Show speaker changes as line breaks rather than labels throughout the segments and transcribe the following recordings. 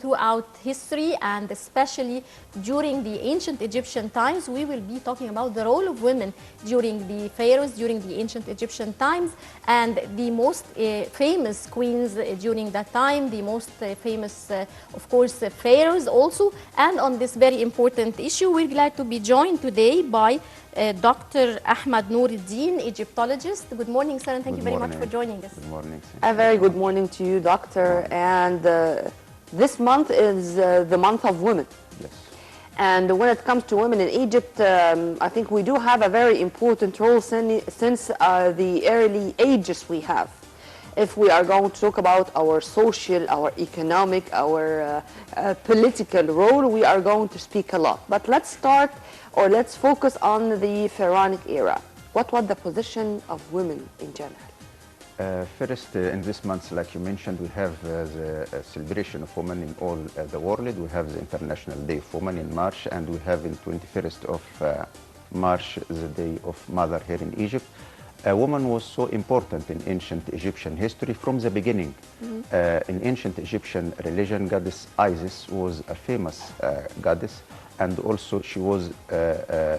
throughout history, and especially during the ancient Egyptian times. We will be talking about the role of women during the pharaohs, during the ancient Egyptian times, and the most famous queens during that time, the most famous, of course, pharaohs also. And on this very important issue, we're glad to be joined today by Dr. Ahmed Nour, Egyptologist. Good morning, sir, and thank you very much for joining us.
Good morning.
A very good morning to you, Doctor. And this month is the month of women.
Yes.
And when it comes to women in Egypt, I think we do have a very important role since the early ages we have. If we are going to talk about our social, our economic, our political role, we are going to speak a lot. But let's start, or let's focus on the pharaonic era. What was the position of women in general?
First, in this month, like you mentioned, we have the celebration of women in all the world. We have the International Day of Women in March, and we have in 21st of March the Day of Mother here in Egypt. A woman was so important in ancient Egyptian history from the beginning. In ancient Egyptian religion, goddess Isis was a famous goddess, and also she was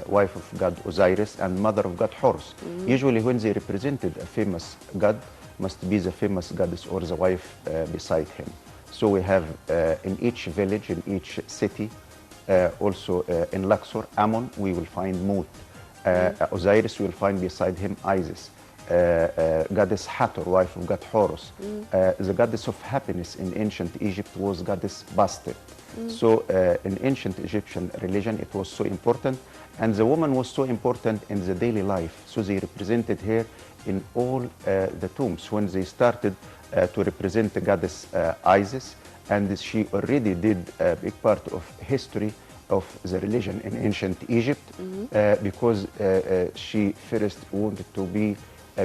wife of god Osiris and mother of god Horus. Usually when they represented a famous god, must be the famous goddess or the wife beside him. So we have in each village, in each city, also in Luxor, Ammon, we will find Mut. Osiris, we will find beside him Isis. Goddess Hathor, wife of god Horus. The goddess of happiness in ancient Egypt was goddess Bastet. So in ancient Egyptian religion, it was so important, and the woman was so important in the daily life. So they represented her in all the tombs. When they started to represent the goddess Isis, and she already did a big part of history of the religion in ancient Egypt, because she first wanted to be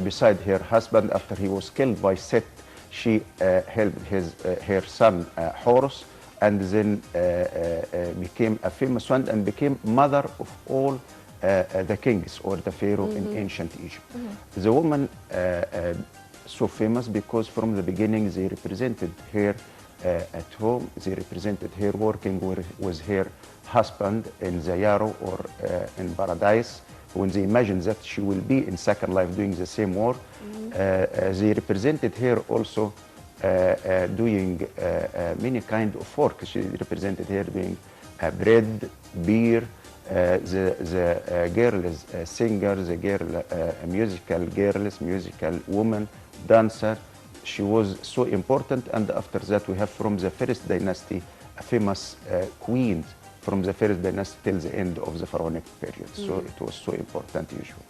beside her husband after he was killed by Set. She helped her son Horus, and then became a famous one and became mother of all the kings or the pharaoh in ancient Egypt. The woman so famous because from the beginning they represented her at home, they represented her working with her husband in the Yarrow or in paradise. When they imagined that she will be in second life doing the same work, they represented her also doing many kind of work. She represented her doing bread, beer, the girls, singer, the girl, musical girls, musical woman, dancer. She was so important, and after that we have from the first dynasty a famous queen from the first dynasty till the end of the pharaonic period. So it was so important usually.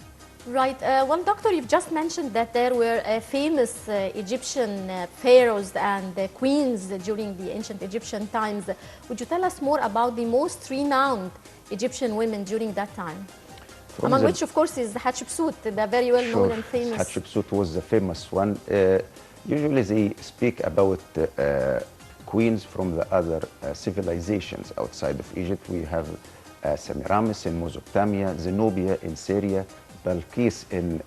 Right. Well, Doctor, you've just mentioned that there were famous Egyptian pharaohs and queens during the ancient Egyptian times. Would you tell us more about the most renowned Egyptian women during that time? Among which, of course, is Hatshepsut, the very well-known and famous.
Hatshepsut was the famous one. Usually they speak about queens from the other civilizations outside of Egypt. We have Semiramis in Mesopotamia, Zenobia in Syria, Balkis in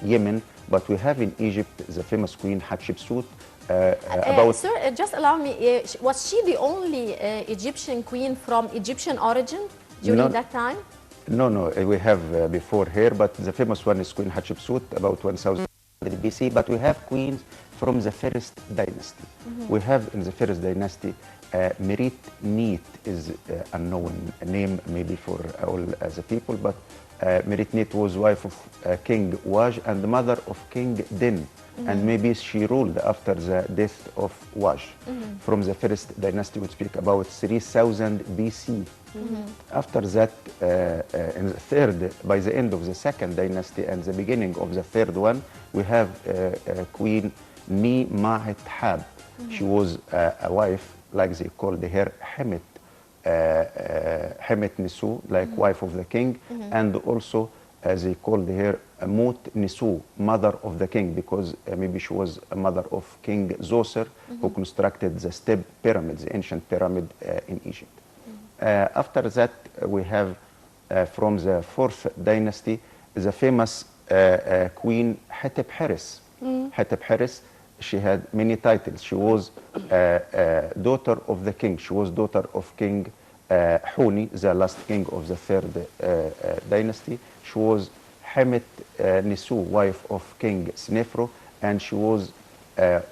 Yemen, but we have in Egypt the famous queen Hatshepsut.
Sir, just allow me, was she the only Egyptian queen from Egyptian origin during that time?
No, we have before her, but the famous one is Queen Hatshepsut, about 1000 BC, but we have queens from the first dynasty. We have in the first dynasty Merit Neith is a known name maybe for all the people, but Merit Neith was wife of King Waj and the mother of King Din, and maybe she ruled after the death of Waj. From the first dynasty, we speak about 3000 BC. After that, in the third, by the end of the second dynasty and the beginning of the third one, we have Queen Ni Ma'et Hab. She was a wife, like they called her Hemet, Hemet Nisu, like wife of the king, and also they called her Mut Nisu, mother of the king, because maybe she was a mother of King Zoser, who constructed the step pyramids, the ancient pyramid in Egypt. After that, we have from the fourth dynasty the famous queen Hatshepsut. Hatshepsut she had many titles. She was daughter of the king. She was daughter of King Huni, the last king of the third dynasty. She was Hamet Nisu, wife of King Snefru, and she was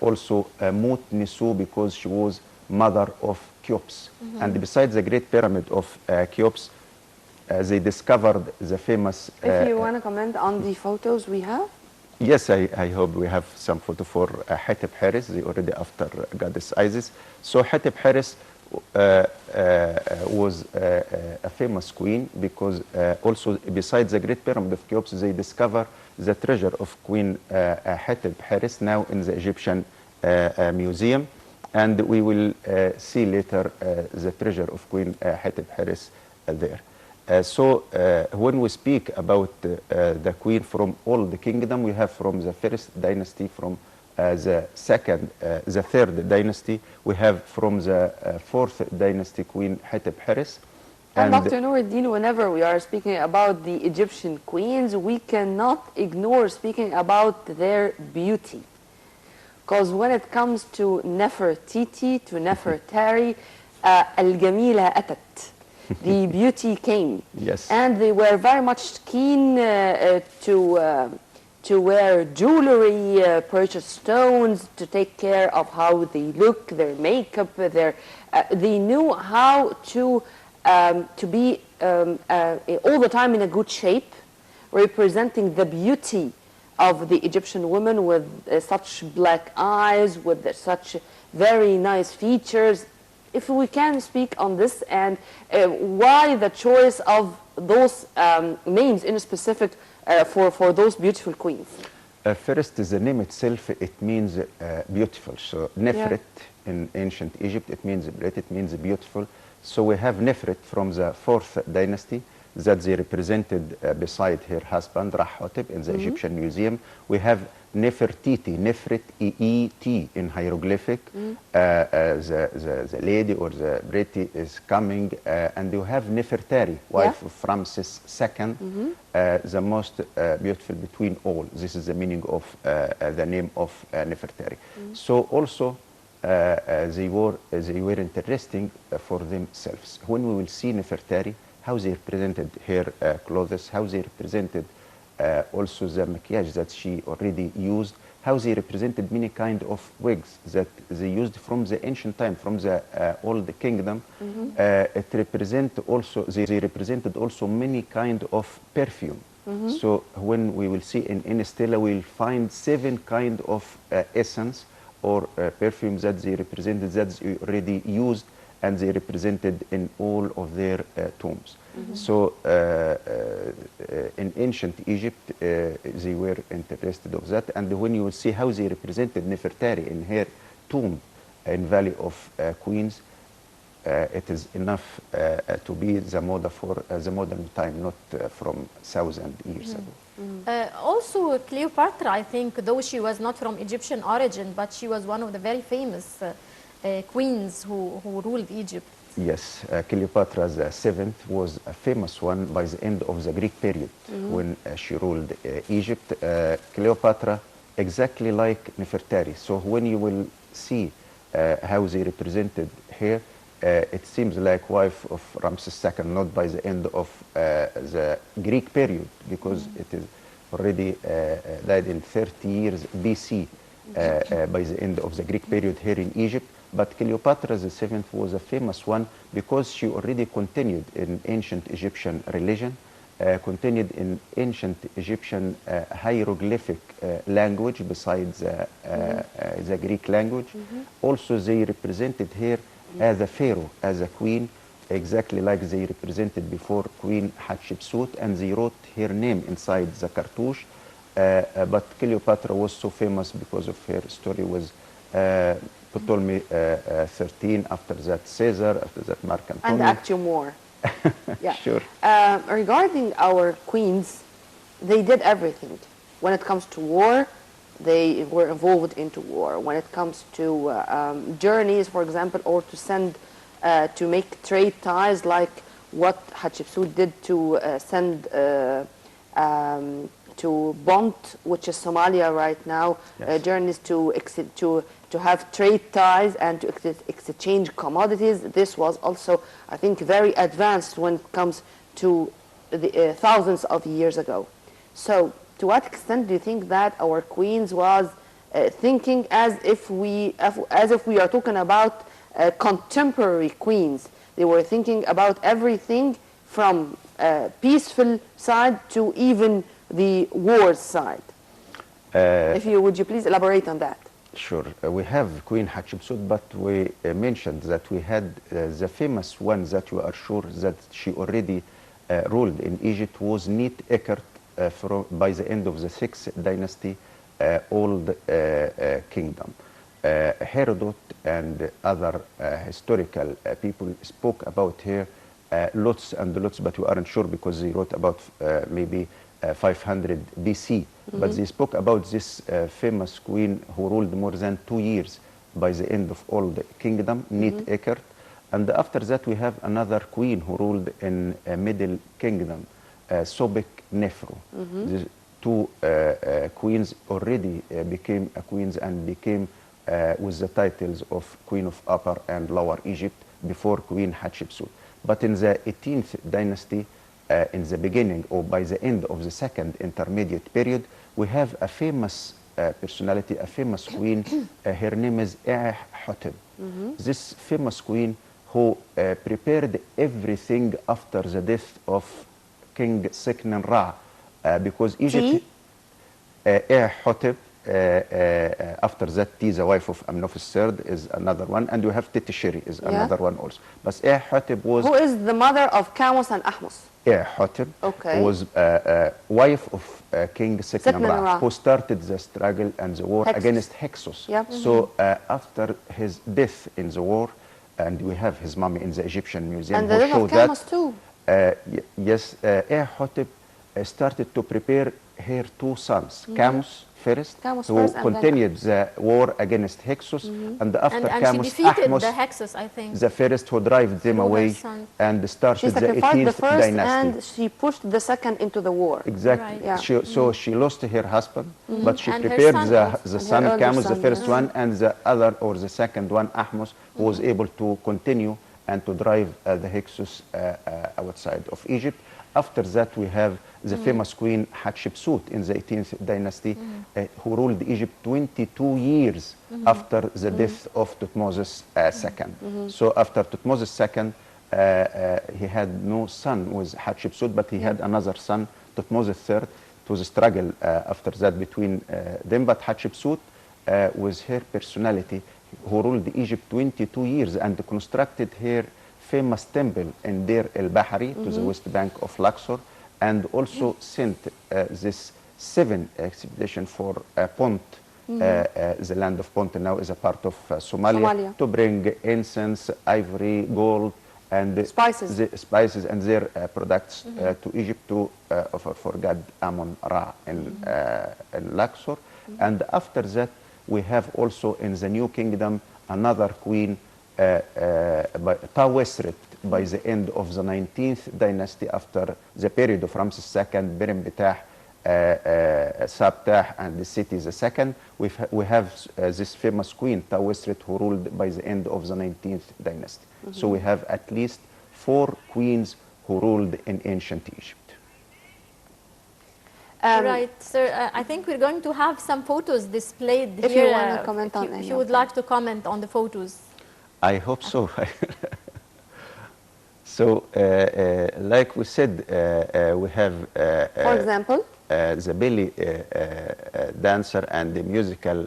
also Mut Nisu because she was mother of Cheops. And besides the Great Pyramid of Cheops, they discovered the famous...
If you want to comment on the photos we have.
Yes, I hope we have some photo for Hatib Haris, the already after goddess Isis. So Hatib Haris was a famous queen because also besides the Great Pyramid of Cheops, they discover the treasure of Queen Hatib Haris now in the Egyptian Museum. And we will see later the treasure of Queen Hatib Haris there. So when we speak about the queen from all the kingdom, we have from the first dynasty, from the third dynasty, we have from the fourth dynasty Queen Hatib Haris.
And Dr. Noureddin, whenever we are speaking about the Egyptian queens, we cannot ignore speaking about their beauty. Because when it comes to Nefertiti, to Nefertari, Al-Jamila Atat. The beauty came.
Yes.
And they were very much keen to wear jewelry, purchase stones, to take care of how they look, their makeup, they knew how to be all the time in a good shape, representing the beauty of the Egyptian woman with such black eyes, with such very nice features. If we can speak on this and why the choice of those names in specific for those beautiful queens?
First, the name itself, it means beautiful. So Nefret in ancient Egypt, it means great, it means beautiful. So we have Nefret from the fourth dynasty that they represented beside her husband Rahotep in the Egyptian Museum. We have Nefertiti, Nefret E-E-T in hieroglyphic. The lady or the Breti is coming, and you have Nefertari, wife of Ramses II, the most beautiful between all. This is the meaning of the name of Nefertari. So also they were interesting for themselves. When we will see Nefertari, how they represented her clothes, how they represented also the maquillage that she already used, how they represented many kind of wigs that they used from the ancient time, from the old kingdom. It represent also, they represented also many kind of perfume. So when we will see in Stela, we'll find 7 kind of essence or perfume that they represented, that they already used, and they represented in all of their tombs. So in ancient Egypt, they were interested of that. And when you will see how they represented Nefertari in her tomb in Valley of Queens, it is enough to be the model for the modern time, not from 1,000 years ago.
Also, Cleopatra, I think, though she was not from Egyptian origin, but she was one of the very famous queens who ruled Egypt.
Yes, Cleopatra the seventh was a famous one by the end of the Greek period when she ruled Egypt. Cleopatra, exactly like Nefertari. So when you will see how they represented her, it seems like wife of Ramses II, not by the end of the Greek period, because it is already died in 30 years BC by the end of the Greek period here in Egypt. But Cleopatra the seventh was a famous one because she already continued in ancient Egyptian religion, continued in ancient Egyptian hieroglyphic language besides the Greek language. Also, they represented her as a pharaoh, as a queen, exactly like they represented before Queen Hatshepsut, and they wrote her name inside the cartouche. But Cleopatra was so famous because of her story with Ptolemy 13, after that Caesar, after that Mark Antony.
And Actium War. Yeah.
Sure.
Regarding our queens, they did everything. When it comes to war, they were involved into war. When it comes to journeys, for example, or to send, to make trade ties, like what Hatshepsut did to send to Bond, which is Somalia right now,
Yes.
journeys to have trade ties and to exchange commodities. This was also, I think, very advanced when it comes to the thousands of years ago. So, to what extent do you think that our queens was thinking as if we are talking about contemporary queens? They were thinking about everything from peaceful side to even the war side. Would you please elaborate on that?
Sure. We have Queen Hatshepsut, but we mentioned that we had the famous one that we are sure that she already ruled in Egypt was Neat Ekert by the end of the 6th dynasty, Old Kingdom. Herodot and other historical people spoke about her lots and lots, but we aren't sure because they wrote about maybe 500 BC. But they spoke about this famous queen who ruled more than 2 years by the end of Old Kingdom, Neat Ekert. And after that, we have another queen who ruled in Middle Kingdom, Sobek Nefru. These two queens already became queens and became with the titles of Queen of Upper and Lower Egypt before Queen Hatshepsut. But in the 18th dynasty, in the beginning or by the end of the second intermediate period, we have a famous personality, a famous queen. Her name is Hotep. This famous queen who prepared everything after the death of King Seknen Ra, because Egypt, Hotep, after that, T, the wife of Amenophis III, is another one, and you have Titisheri is another one also. But Hotep was...
Who is the mother of Camus and Ahmus?
Hotep was wife of King Seknen Ra, who started the struggle and the war against Hyksos. So after his death in the war, and we have his mummy in the Egyptian Museum,
and the death of Camus too.
Yes, Hotep started to prepare her two sons, Camus first, who continued the war against Hyksos, and after Camus,
she defeated
Ahmus,
the Hyksos, I think.
the first who drove them away and started the 18th dynasty.
And she pushed the second into the war.
Exactly. Right. So she lost her husband, but she prepared the son Camus, the first one, and the other or the second one, Ahmus, who was able to continue and to drive the Hyksos outside of Egypt. After that, we have the famous queen Hatshepsut in the 18th dynasty, who ruled Egypt 22 years after the death of Thutmose II. So after Thutmose II, he had no son with Hatshepsut, but he had another son, Thutmose III. It was a struggle after that between them, but Hatshepsut, with her personality, who ruled Egypt 22 years and constructed her famous temple in Deir el-Bahari to the west bank of Luxor, and also sent this 7 expedition for Pont, the land of Pont now is a part of Somalia, to bring incense, ivory, gold, and spices and their products to Egypt to offer for God Amun-Ra in Luxor. And after that, we have also in the New Kingdom another queen, Tawesret, by the end of the 19th dynasty, after the period of Ramses II, Birim Betah, Sabtah, and the city II. We have this famous queen, Tawesret, who ruled by the end of the 19th dynasty. So we have at least 4 queens who ruled in ancient Egypt.
Right, sir. I think we're going to have some photos displayed
if
here.
You want to comment on
if you would like to comment on the photos.
I hope so. So, like we said, we have,
for example,
the belly dancer and the musical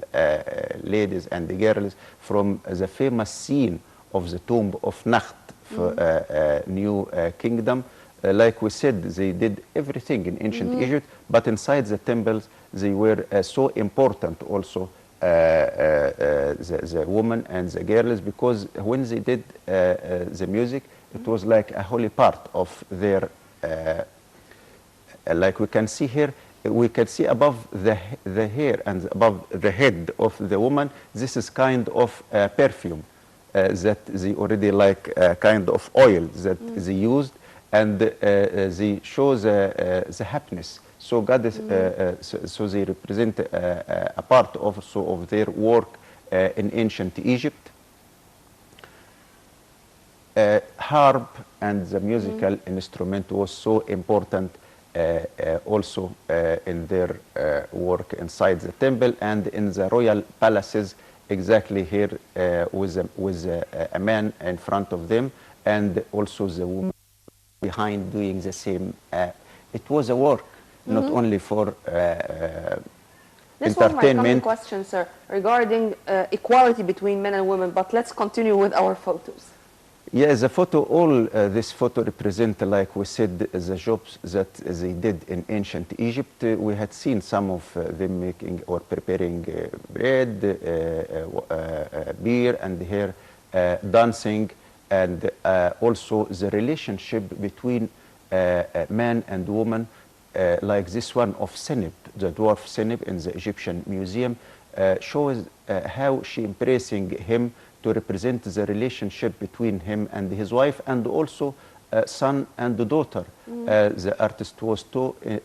ladies and the girls from the famous scene of the tomb of Nakht, New Kingdom. Like we said, they did everything in ancient Egypt, but inside the temples, they were so important also, the women and the girls, because when they did the music, it was like a holy part of their, like we can see here, we can see above the hair and above the head of the woman, this is kind of perfume that they already like, kind of oil that they used, and they show the happiness So goddess, so they represent a part also of their work in ancient Egypt. Harp and the musical instrument was so important also in their work inside the temple and in the royal palaces, exactly here with a man in front of them and also the woman behind doing the same. It was a work, not only for
This was my coming
entertainment.
question, sir, regarding equality between men and women, but let's continue with our photos.
Yes, the photo, this photo represent, like we said, the jobs that they did in ancient Egypt. We had seen some of them making or preparing bread, beer, and here dancing, and also the relationship between man and woman, like this one of Seneb, the dwarf Seneb in the Egyptian museum, shows how she embracing him to represent the relationship between him and his wife, and also son and the daughter. The artist was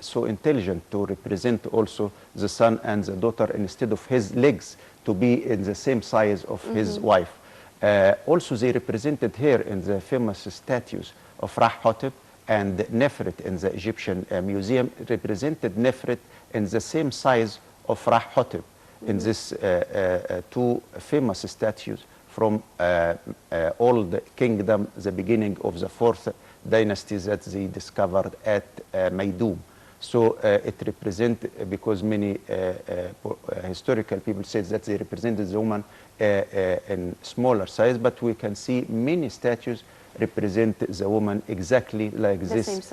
so intelligent to represent also the son and the daughter instead of his legs to be in the same size of his wife. Also, they represented here in the famous statues of Ra-Hotep and Nefret in the Egyptian museum, represented Nefret in the same size of Ra-Hotep in these two famous statues from old kingdom, the beginning of the 4th dynasty that they discovered at Maydum. So it represents, because many historical people say that they represented the woman in smaller size, but we can see many statues represent the woman exactly like this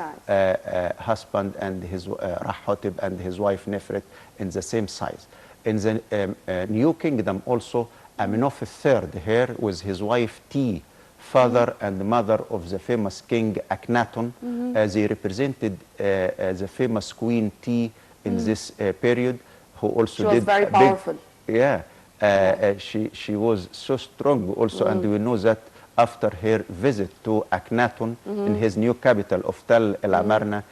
husband and his Ra-Hotep and his wife Nefret in the same size. In the New Kingdom also, Amenoph III here with his wife Ti, father and mother of the famous king Akhenaton. They represented the famous queen Ti in this period, who also did
very powerful.
She was so strong also, and we know that after her visit to Akhenaton in his new capital of Tal El Amarna,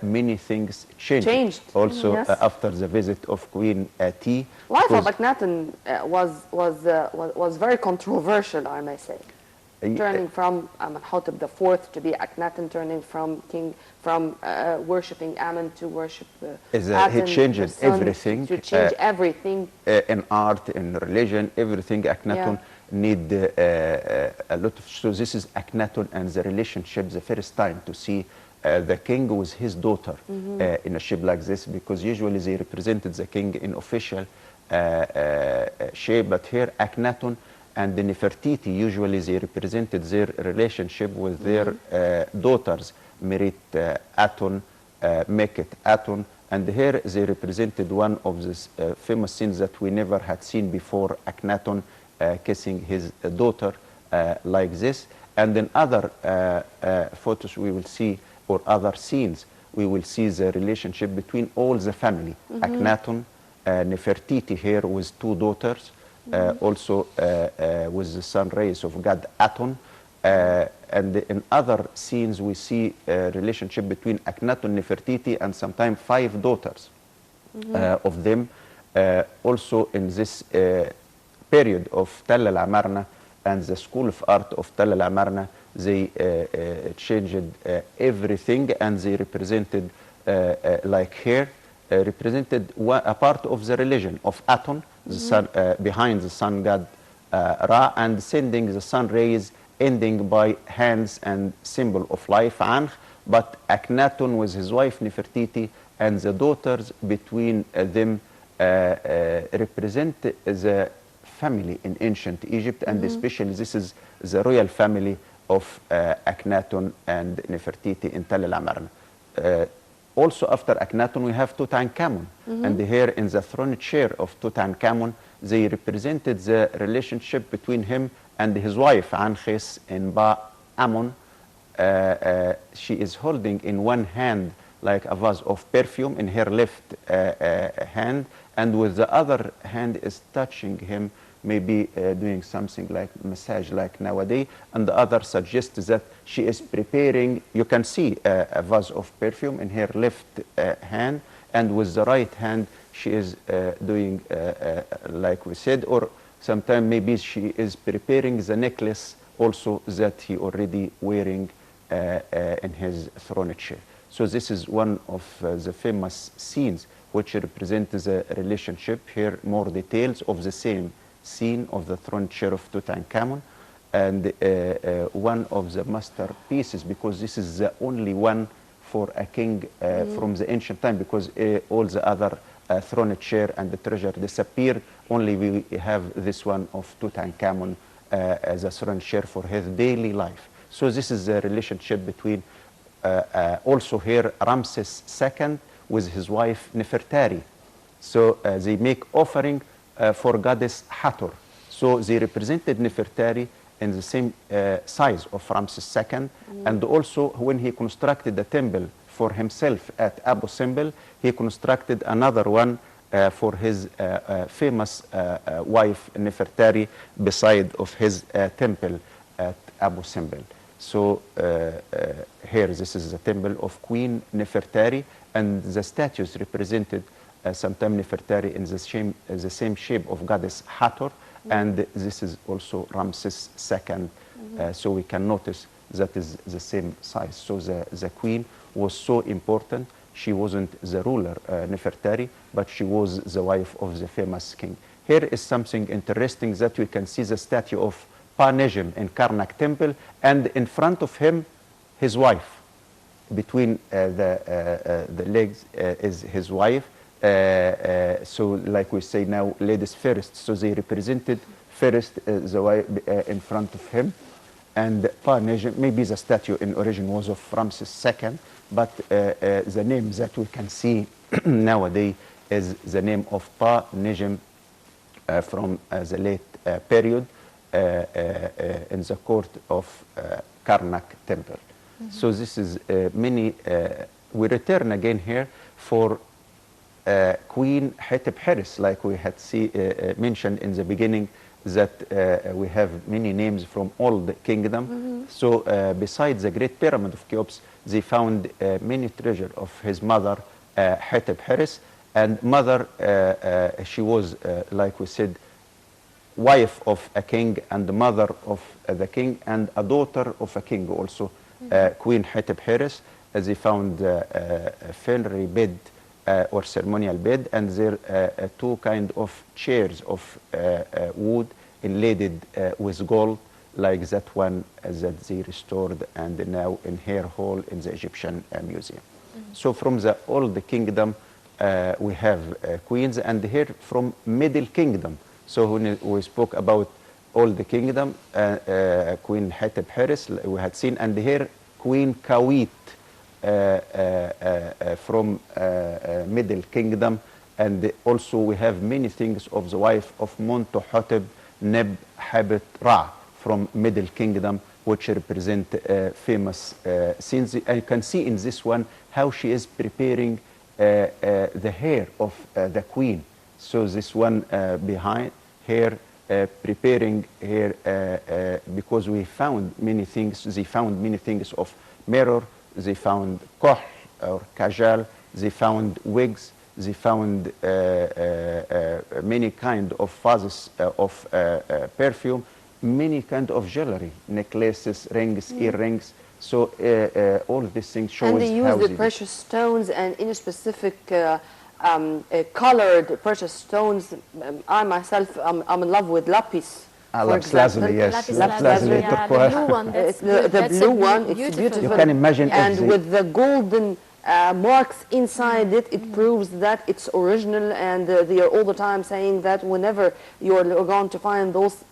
many things changed. Also, after the visit of Queen Ti.
Life of Akhenaton was very controversial, I may say. Turning from Amenhotep IV to be Akhenaton, turning from worshipping Amen to worship Aten,
he changed everything.
To change everything.
In art, in religion, everything. Akhenaton need a lot of. So this is Akhenaton and the relationship, the first time to see the king with his daughter in a shape like this, because usually they represented the king in official shape, but here Akhenaton and the Nefertiti, usually they represented their relationship with their daughters, Merit Aton, Meket Aton, and here they represented one of the famous scenes that we never had seen before, Akhenaton kissing his daughter like this. And in other photos we will see, or other scenes, we will see the relationship between all the family. Akhenaton, Nefertiti here with two daughters, also with the sun rays of God Aton. And in other scenes we see a relationship between Akhenaton, Nefertiti, and sometimes 5 daughters of them. Also in this period of Tal El Amarna and the School of Art of Tal El Amarna, they changed everything, and they represented, like here, represented a part of the religion of Aton, the sun, behind the sun god Ra, and sending the sun rays, ending by hands and symbol of life, Ankh. But Akhenaton with his wife Nefertiti and the daughters between them represent the family in ancient Egypt, and especially this is the royal family of Akhenaton and Nefertiti in Tal El Amarna. Also after Akhenaton we have Tutankhamun, and here in the throne chair of Tutankhamun they represented the relationship between him and his wife Ankhis in Ba Amun. She is holding in one hand like a vase of perfume in her left hand, and with the other hand is touching him maybe doing something like massage like nowadays, and the other suggests that she is preparing, you can see a vase of perfume in her left hand, and with the right hand she is doing like we said, or sometimes maybe she is preparing the necklace also that he already wearing in his throne chair. So this is one of the famous scenes which represent the relationship. Here more details of the same scene of the throne chair of Tutankhamun, and one of the masterpieces, because this is the only one for a king from the ancient time, because all the other throne chair and the treasure disappeared. Only we have this one of Tutankhamun as a throne chair for his daily life. So this is the relationship between also here Ramses II with his wife Nefertari. So they make offering for goddess Hathor. So they represented Nefertari in the same size of Ramses II. And also when he constructed the temple for himself at Abu Simbel, he constructed another one for his famous wife Nefertari beside of his temple at Abu Simbel. So here this is the temple of Queen Nefertari, and the statues represented sometimes Nefertari in the same shape of goddess Hathor, and this is also Ramses II. So we can notice that is the same size. So the queen was so important. She wasn't the ruler, Nefertari, but she was the wife of the famous king. Here is something interesting that we can see the statue of Pa-Nejm in Karnak temple, and in front of him, his wife. Between the legs is his wife. So like we say now, ladies first. So they represented first the wife in front of him. And Pa-Nejm, maybe the statue in origin was of Ramses II, but the name that we can see nowadays is the name of Pa-Nejm from the late period in the court of Karnak temple. So this is many, we return again here for Queen Hatshepsut, like we had mentioned in the beginning, that we have many names from all the kingdom. So besides the Great Pyramid of Cheops, they found many treasure of his mother Hatshepsut, and mother, she was, like we said, wife of a king and the mother of the king and a daughter of a king also, Queen Hatshepsut. They found a funerary bed or ceremonial bed, and there two kind of chairs of wood inlaid with gold, like that one that they restored and now in her hall in the Egyptian museum. So from the old kingdom we have queens, and here from Middle Kingdom. So when we spoke about all the kingdom, Queen Hatshepsut we had seen, and here Queen Kawit from Middle Kingdom, and also we have many things of the wife of Montuhotep Neb Habit Ra from Middle Kingdom, which represent famous scenes. And you can see in this one how she is preparing the hair of the queen. So this one behind here preparing hair because we found many things. They found many things of mirror. They found kohl or kajal. They found wigs. They found many kind of vases of perfume, many kind of jewelry, necklaces, rings, earrings. So all of these things show how
they use the precious stones, and in a specific colored precious stones. I myself, I'm in love with lapis.
Lapis lazuli, yes.
Lapis lazuli, yeah, the blue one.
The blue one, it's beautiful.
You can imagine,
and with the golden marks inside it, it proves that it's original. And they are all the time saying that whenever you're going to find those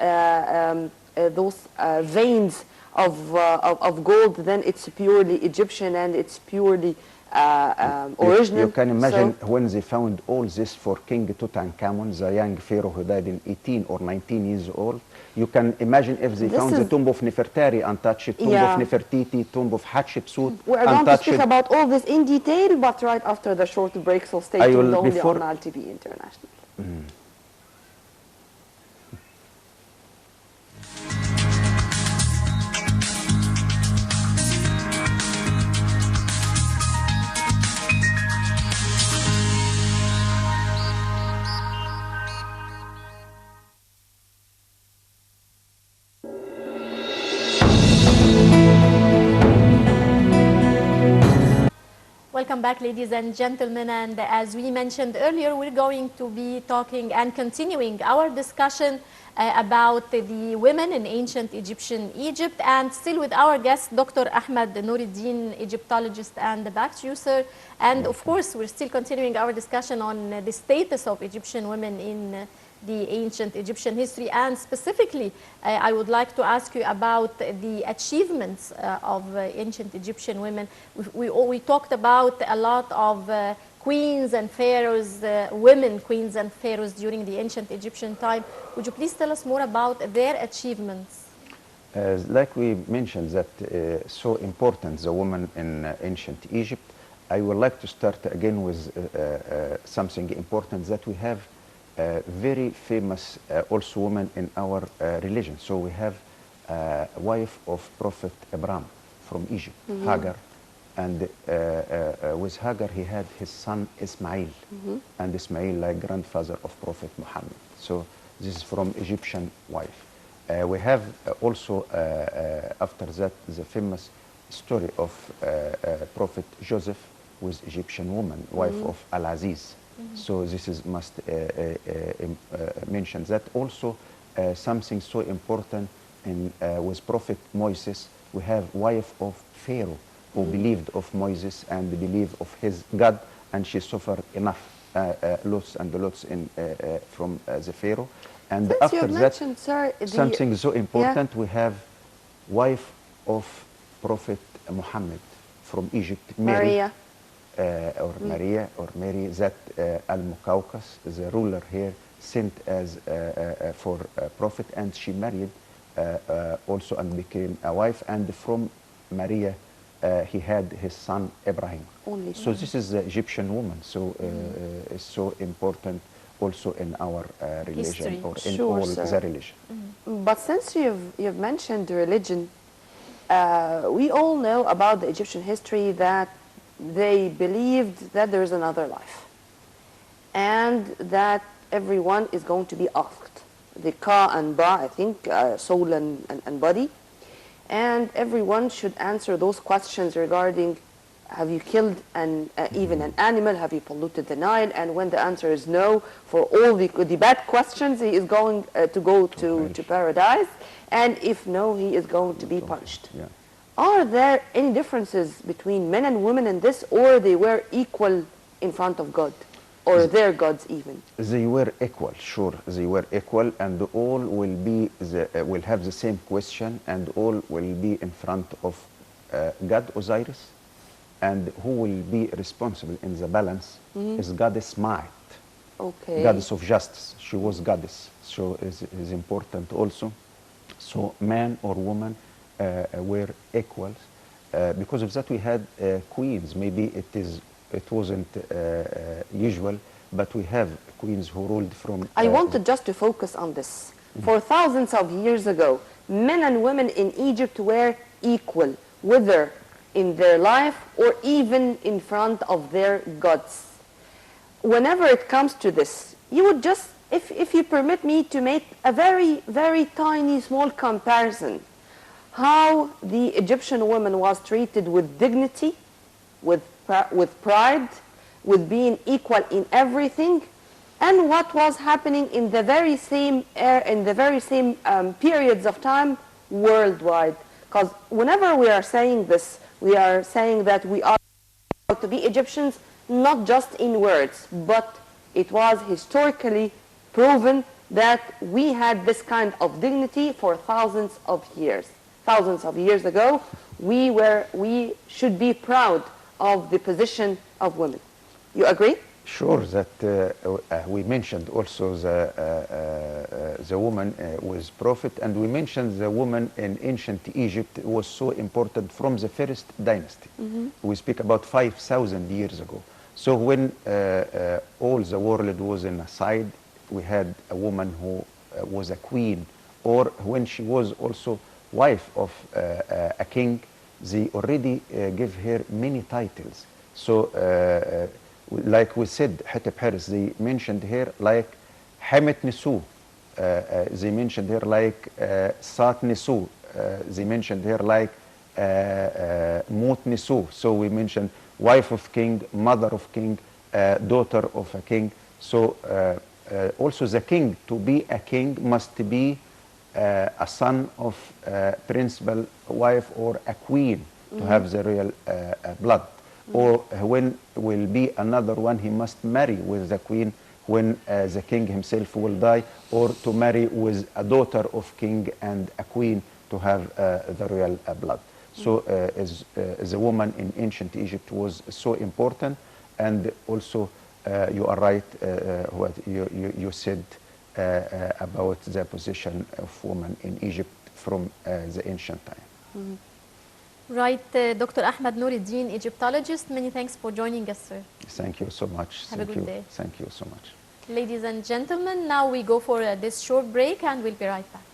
veins of gold, then it's purely Egyptian and it's purely original.
You can imagine when they found all this for King Tutankhamun, the young pharaoh who died in 18 or 19 years old. You can imagine if they found the tomb of Nefertari untouched, tomb of Nefertiti, tomb of Hatshepsut
We are going to speak about all this in detail, but right after the short break, so stay tuned only on Nile TV International.
Welcome back, ladies and gentlemen. And as we mentioned earlier, we're going to be talking and continuing our discussion about the women in ancient Egyptian Egypt, and still with our guest, Dr. Ahmed Nour, Egyptologist and the back to you, sir. And of course, we're still continuing our discussion on the status of Egyptian women in the ancient Egyptian history, and specifically I would like to ask you about the achievements of ancient Egyptian women. We talked about a lot of queens and pharaohs, women queens and pharaohs during the ancient Egyptian time. Would you please tell us more about their achievements?
Like we mentioned that so important, the woman in ancient Egypt, I would like to start again with something important, that we have very famous also women in our religion. So we have wife of Prophet Abraham from Egypt, Hagar, and with Hagar he had his son Ismail, and Ismail like grandfather of Prophet Muhammad. So this is from Egyptian wife. We have also after that the famous story of Prophet Joseph with Egyptian woman, wife of Al-Aziz. So this is must mention that. Also something so important in with Prophet Moses, we have wife of Pharaoh who believed of Moses and believed of his God, and she suffered enough lots and lots in from the Pharaoh. And
Since
after that,
sir,
something so important, we have wife of Prophet Muhammad from Egypt,
Maria.
Maria or Mary, that Al-Muqawqas, the ruler here, sent as for prophet, and she married also and became a wife, and from Maria he had his son Ibrahim.
Only
so this is the Egyptian woman, so is so important also in our religion.
History.
Or in
Sure,
all
sir.
the religion.
But since you've mentioned religion, we all know about the Egyptian history that they believed that there is another life and that everyone is going to be asked. The Ka and Ba, I think, soul and body, and everyone should answer those questions regarding, have you killed even an animal, have you polluted the Nile, and when the answer is no, for all the bad questions, he is going to go to paradise, and if no, he is going to be punished.
Yeah.
Are there any differences between men and women in this, or they were equal in front of God, or their gods even?
They were equal, sure. They were equal, and all will be will have the same question, and all will be in front of God Osiris, and who will be responsible in the balance is Goddess Ma'at,
Okay.
Goddess of justice. She was goddess, so is important also. So man or woman were equals. Because of that, we had queens. Maybe it wasn't usual, but we have queens who ruled from.
I wanted just to focus on this. For thousands of years ago, men and women in Egypt were equal, whether in their life or even in front of their gods. Whenever it comes to this, you would just, if you permit me to make a very, very tiny, small comparison, how the Egyptian woman was treated with dignity, with pride, with being equal in everything, and what was happening in the very same periods of time worldwide. Because whenever we are saying this, we are saying that we are to be Egyptians, not just in words, but it was historically proven that we had this kind of dignity for thousands of years. Thousands of years ago, we should be proud of the position of women. You agree?
Sure, that we mentioned also the woman was prophet, and we mentioned the woman in ancient Egypt was so important from the first dynasty. We speak about 5,000 years ago. So when all the world was in a side, we had a woman who was a queen, or when she was also wife of a king, they already gave her many titles. So like we said, Hatshepsut, they mentioned her like Hamet Nisu. They mentioned her like Sat Nisu. They mentioned her like Mut Nisu. So we mentioned wife of king, mother of king, daughter of a king. So also the king, to be a king, must be a son of principal wife or a queen to have the royal blood. Or when will be another one, he must marry with the queen when the king himself will die, or to marry with a daughter of king and a queen to have the royal blood. So as a woman in ancient Egypt was so important. And also you are right what you said about the position of women in Egypt from the ancient time.
Right, Dr. Ahmed Nour, Egyptologist, many thanks for joining us, sir.
Thank you so much.
Have a good day.
Thank you so much.
Ladies and gentlemen, now we go for this short break and we'll be right back.